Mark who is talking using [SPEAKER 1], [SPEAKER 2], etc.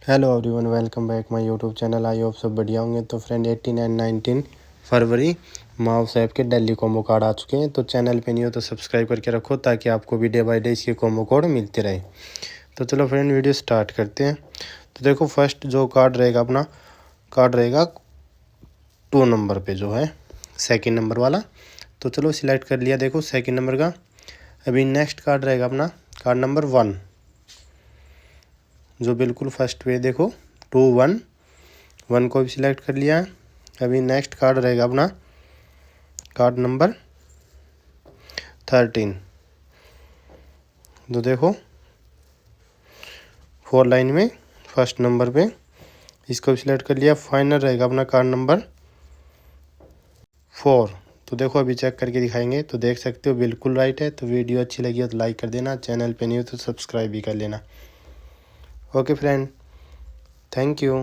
[SPEAKER 1] Hello everyone, welcome back my YouTube channel. I hope सब बढ़िया होंगे। तो friend 18 and 19 February mouse app के दिल्ली कॉम्बो कार्ड आ चुके हैं। तो चैनल पे नहीं हो तो सब्सक्राइब करके रखो ताकि आपको भी डे बाय डे इसके कॉम्बो कोड मिलते रहे। तो चलो फ्रेंड वीडियो स्टार्ट करते हैं। तो देखो फर्स्ट जो कार्ड रहेगा अपना कार्ड रहेगा 2 नंबर पे जो है सेकंड नंबर वाला। तो चलो सिलेक्ट कर लिया। देखो सेकंड नंबर का। अभी नेक्स्ट कार्ड रहेगा अपना कार्ड नंबर 1 जो बिल्कुल फर्स्ट पे देखो 2 1 को भी सिलेक्ट कर लिया है। अभी नेक्स्ट कार्ड रहेगा अपना कार्ड नंबर 13 जो देखो 4 लाइन में फर्स्ट नंबर पे इसको भी सिलेक्ट कर लिया। फाइनल रहेगा अपना कार्ड नंबर 4। तो देखो अभी चेक करके दिखाएंगे तो देख सकते हो बिल्कुल राइट है। तो वीडियो अच्छी लगी हो तो लाइक कर देना, चैनल पे नहीं हो तो सब्सक्राइब भी कर लेना। Okay friend, thank you.